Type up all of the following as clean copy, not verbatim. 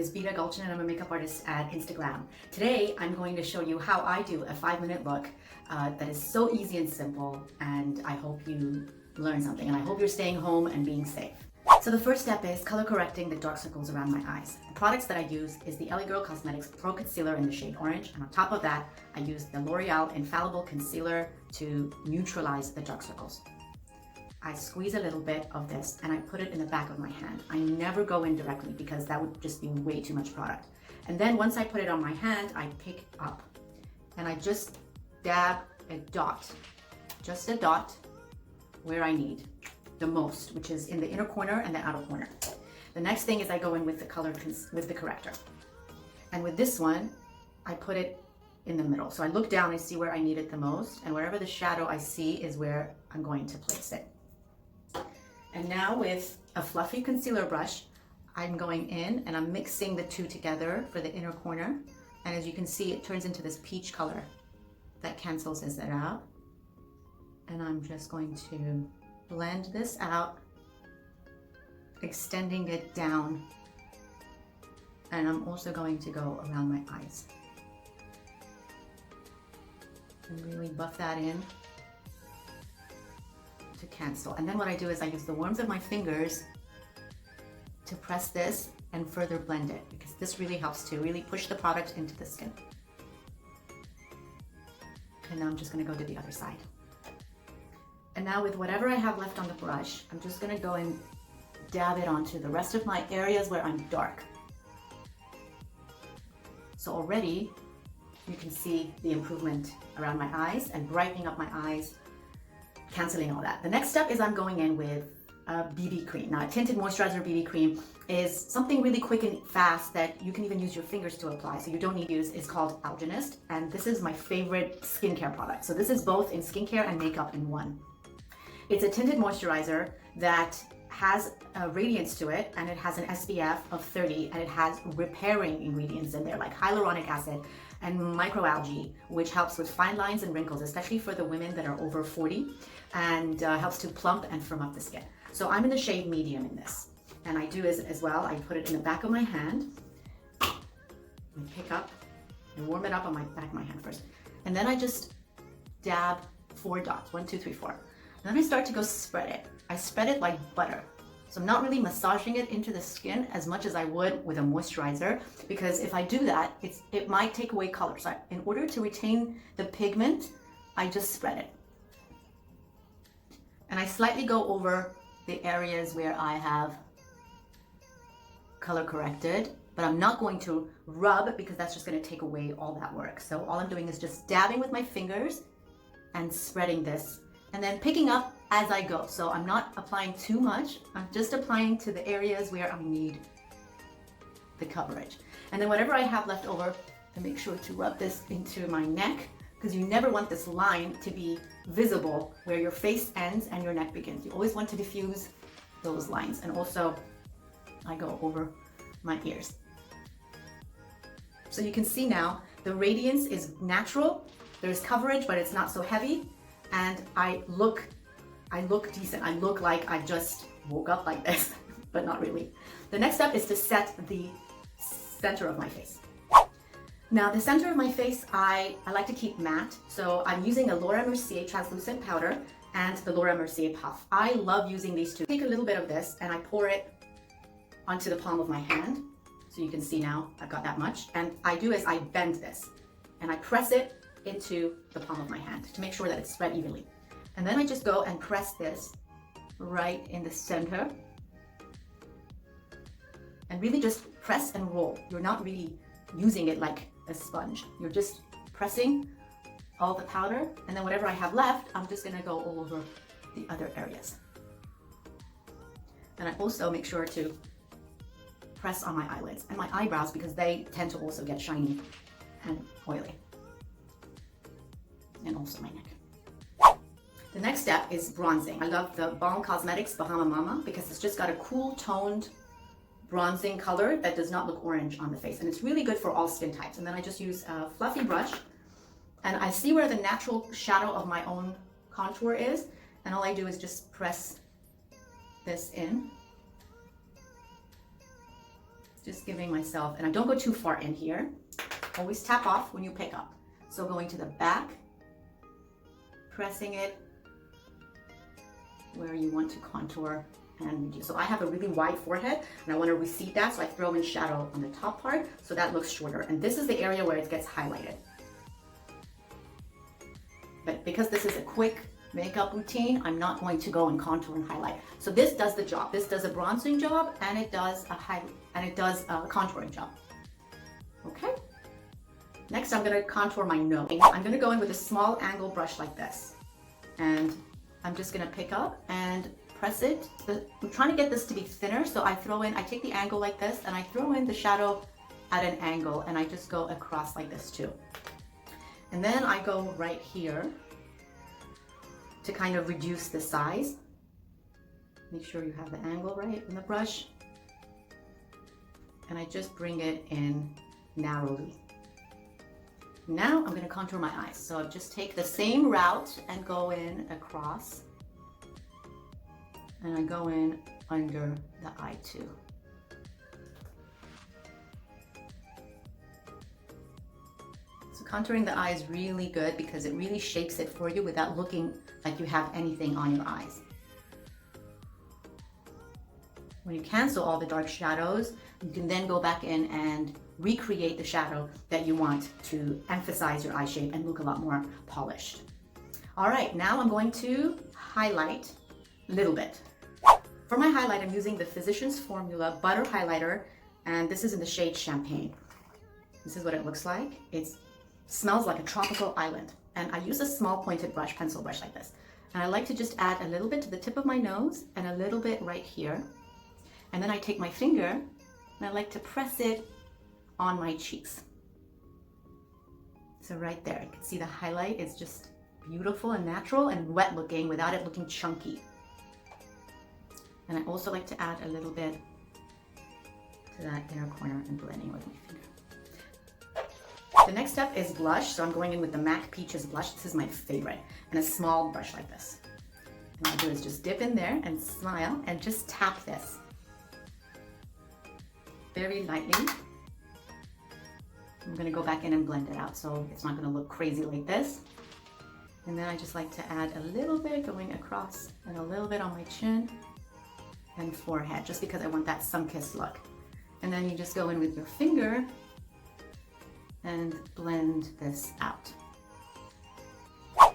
is Beta Gulchin and I'm a makeup artist at Instagram. Today I'm going to show you how I do a 5-minute look that is so easy and simple, and I hope you learn something, and I hope you're staying home and being safe. So the first step is color correcting the dark circles around my eyes. The products that I use is the LA Girl Cosmetics Pro Concealer in the shade Orange, and on top of that I use the L'Oreal Infallible Concealer to neutralize the dark circles. I squeeze a little bit of this and I put it in the back of my hand. I never go in directly because that would just be way too much product. And then once I put it on my hand, I pick up and I just dab a dot, just a dot where I need the most, which is in the inner corner and the outer corner. The next thing is I go in with the corrector. And with this one, I put it in the middle. So I look down, I see where I need it the most, and wherever the shadow I see is where I'm going to place it. And now with a fluffy concealer brush, I'm going in and I'm mixing the two together for the inner corner. And as you can see, it turns into this peach color that cancels it out. And I'm just going to blend this out, extending it down. And I'm also going to go around my eyes and really buff that in to cancel. And then what I do is I use the warmth of my fingers to press this and further blend it, because this really helps to really push the product into the skin. And now I'm just going to go to the other side. And now with whatever I have left on the brush, I'm just going to go and dab it onto the rest of my areas where I'm dark. So already you can see the improvement around my eyes and brightening up my eyes, canceling all that. The next step is I'm going in with a BB cream. Now, a Tinted Moisturizer BB cream is something really quick and fast that you can even use your fingers to apply, so you don't need to use. It's called Alginist, and this is my favorite skincare product. So this is both in skincare and makeup in one. It's a tinted moisturizer that has a radiance to it, and it has an SPF of 30, and it has repairing ingredients in there like hyaluronic acid and microalgae, which helps with fine lines and wrinkles, especially for the women that are over 40, and helps to plump and firm up the skin. So I'm in the shade medium in this, and I do as well. I put it in the back of my hand and pick up and warm it up on my back of my hand first, and then I just dab 4 dots, 1, 2, 3, 4. And then I start to go spread it. I spread it like butter. So I'm not really massaging it into the skin as much as I would with a moisturizer, because if I do that, it might take away color. So in order to retain the pigment, I just spread it. And I slightly go over the areas where I have color corrected, but I'm not going to rub because that's just going to take away all that work. So all I'm doing is just dabbing with my fingers and spreading this, and then picking up as I go. So I'm not applying too much. I'm just applying to the areas where I need the coverage. And then whatever I have left over, I make sure to rub this into my neck, because you never want this line to be visible where your face ends and your neck begins. You always want to diffuse those lines. And also I go over my ears. So you can see now the radiance is natural. There's coverage, but it's not so heavy. And I look decent. I look like I just woke up like this, but not really. The next step is to set the center of my face. Now, the center of my face, I like to keep matte. So I'm using a Laura Mercier translucent powder and the Laura Mercier puff. I love using these two. Take a little bit of this and I pour it onto the palm of my hand. So you can see now I've got that much. And I do is I bend this and I press it into the palm of my hand to make sure that it's spread evenly. And then I just go and press this right in the center and really just press and roll. You're not really using it like a sponge. You're just pressing all the powder, and then whatever I have left, I'm just gonna go all over the other areas. And I also make sure to press on my eyelids and my eyebrows, because they tend to also get shiny and oily. And also my neck. The next step is bronzing. I love the Balm Cosmetics Bahama Mama because it's just got a cool toned bronzing color that does not look orange on the face, and it's really good for all skin types. And then I just use a fluffy brush and I see where the natural shadow of my own contour is, and all I do is just press this in Just giving myself, and I don't go too far in here. Always tap off when you pick up. So going to the back, pressing it where you want to contour and reduce. So I have a really wide forehead and I want to recede that, so I throw in shadow on the top part so that looks shorter. And this is the area where it gets highlighted. But because this is a quick makeup routine, I'm not going to go and contour and highlight. So this does the job. This does a bronzing job and it does a contouring job. Okay. Next, I'm going to contour my nose. I'm going to go in with a small angle brush like this. And I'm just going to pick up and press it. I'm trying to get this to be thinner, so I take the angle like this and I throw in the shadow at an angle and I just go across like this too. And then I go right here to kind of reduce the size. Make sure you have the angle right in the brush. And I just bring it in narrowly. Now I'm going to contour my eyes. So I'll just take the same route and go in across. And I go in under the eye too. So contouring the eye is really good because it really shapes it for you without looking like you have anything on your eyes. When you cancel all the dark shadows, you can then go back in and recreate the shadow that you want to emphasize your eye shape and look a lot more polished. All right, now I'm going to highlight a little bit. For my highlight, I'm using the Physicians Formula Butter Highlighter, and this is in the shade Champagne. This is what it looks like. It smells like a tropical island. And I use a small pointed brush, pencil brush like this. And I like to just add a little bit to the tip of my nose and a little bit right here. And then I take my finger and I like to press it on my cheeks. So right there, you can see the highlight is just beautiful and natural and wet looking without it looking chunky. And I also like to add a little bit to that inner corner and blending with my finger. The next step is blush. So I'm going in with the MAC Peaches blush. This is my favorite. And a small brush like this. And what I do is just dip in there and smile and just tap this very lightly. I'm gonna go back in and blend it out so it's not gonna look crazy like this. And then I just like to add a little bit going across and a little bit on my chin and forehead, just because I want that sun-kissed look. And then you just go in with your finger and blend this out.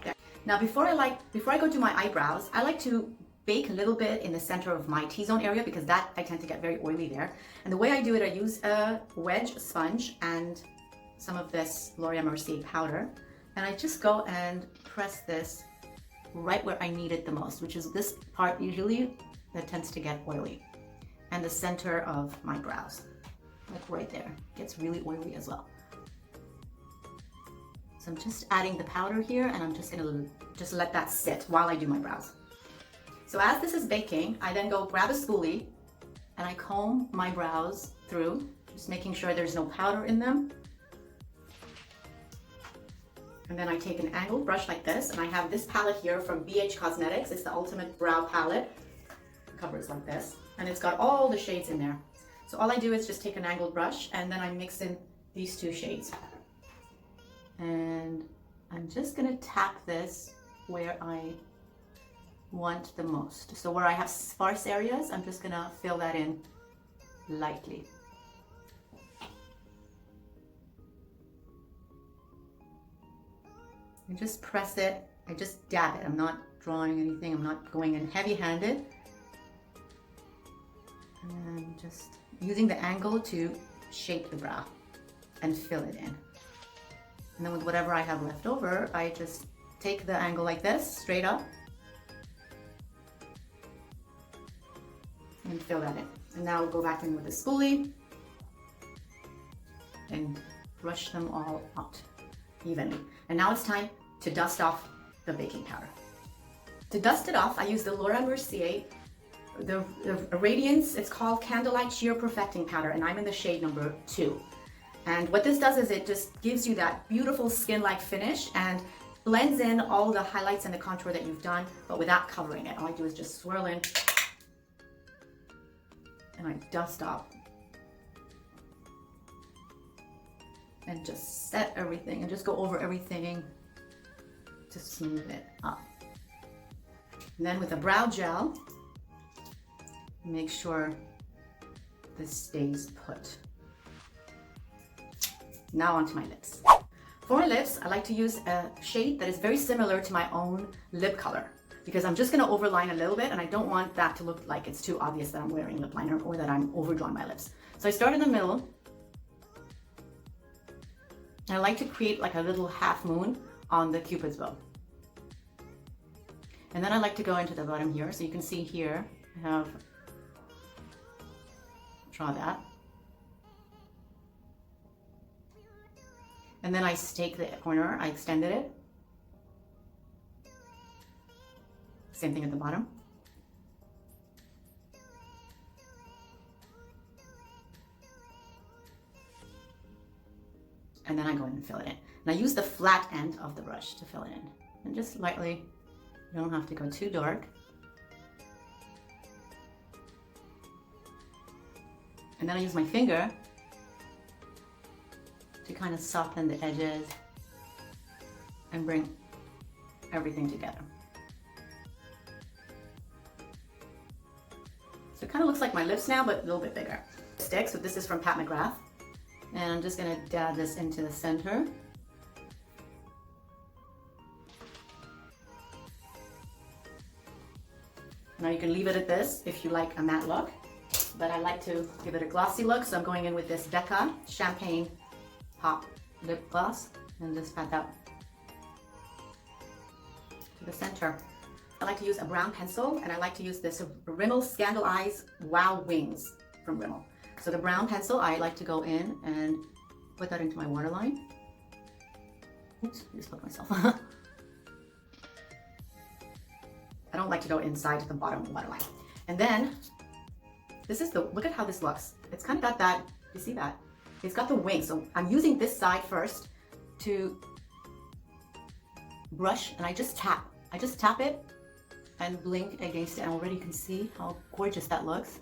There. Now before I go do my eyebrows, I like to bake a little bit in the center of my T-zone area because that I tend to get very oily there. And the way I do it, I use a wedge sponge and some of this L'Oreal Mercier powder. And I just go and press this right where I need it the most, which is this part usually that tends to get oily. And the center of my brows, like right there, gets really oily as well. So I'm just adding the powder here and I'm just gonna just let that sit while I do my brows. So as this is baking, I then go grab a spoolie and I comb my brows through, just making sure there's no powder in them. And then I take an angled brush like this, and I have this palette here from BH Cosmetics. It's the Ultimate Brow Palette. It covers like this, and it's got all the shades in there. So all I do is just take an angled brush, and then I mix in these two shades. And I'm just gonna tap this where I want the most. So where I have sparse areas, I'm just gonna fill that in lightly. And just press it, I just dab it. I'm not drawing anything, I'm not going in heavy-handed. And then just using the angle to shape the brow and fill it in. And then with whatever I have left over, I just take the angle like this, straight up, and fill that in. And now I'll go back in with a spoolie and brush them all out evenly. And now it's time to dust off the baking powder. To dust it off, I use the L'Oreal Mercier, the Radiance, it's called Candleglow Sheer Perfecting Powder, and I'm in the shade number 2. And what this does is it just gives you that beautiful skin-like finish and blends in all the highlights and the contour that you've done, but without covering it. All I do is just swirl in and I dust off and just set everything and just go over everything to smooth it up. And then with a brow gel, make sure this stays put. Now onto my lips. For my lips, I like to use a shade that is very similar to my own lip color because I'm just gonna overline a little bit and I don't want that to look like it's too obvious that I'm wearing lip liner or that I'm overdrawing my lips. So I start in the middle. And I like to create like a little half moon on the Cupid's bow. And then I like to go into the bottom here. So you can see here, I have, draw that. And then I stake the corner, I extended it. Same thing at the bottom. And then I go in and fill it in. And I use the flat end of the brush to fill it in. And just lightly, you don't have to go too dark. And then I use my finger to kind of soften the edges and bring everything together. So it kind of looks like my lips now, but a little bit bigger. Stick, so this is from Pat McGrath. And I'm just gonna dab this into the center. Now you can leave it at this if you like a matte look, but I like to give it a glossy look, so I'm going in with this Becca Champagne Pop Lip Gloss and just pat that to the center. I like to use a brown pencil and I like to use this Rimmel Scandal Eyes Wow Wings from Rimmel. So the brown pencil, I like to go in and put that into my waterline. Oops, I just poked myself. I don't like to go inside to the bottom of the waterline. And then, this is the, look at how this looks. It's kind of got that, you see that? It's got the wing. So I'm using this side first to brush and I just tap it and blink against it. And already you can see how gorgeous that looks.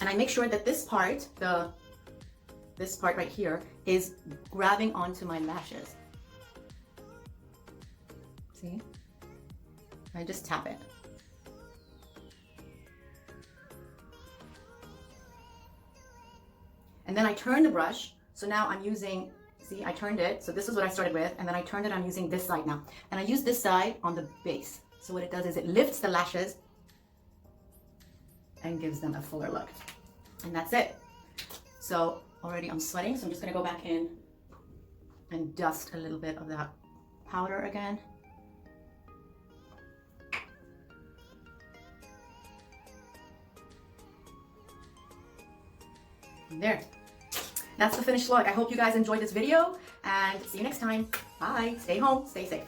And I make sure that this part, this part right here, is grabbing onto my lashes. See? I just tap it. And then I turn the brush. So now I'm using, see, I turned it. So this is what I started with. And then I turned it, I'm using this side now. And I use this side on the base. So what it does is it lifts the lashes and gives them a fuller look. And that's it. So already I'm sweating, so I'm just gonna go back in and dust a little bit of that powder again. And there. That's the finished look. I hope you guys enjoyed this video and see you next time. Bye. Stay home, stay safe.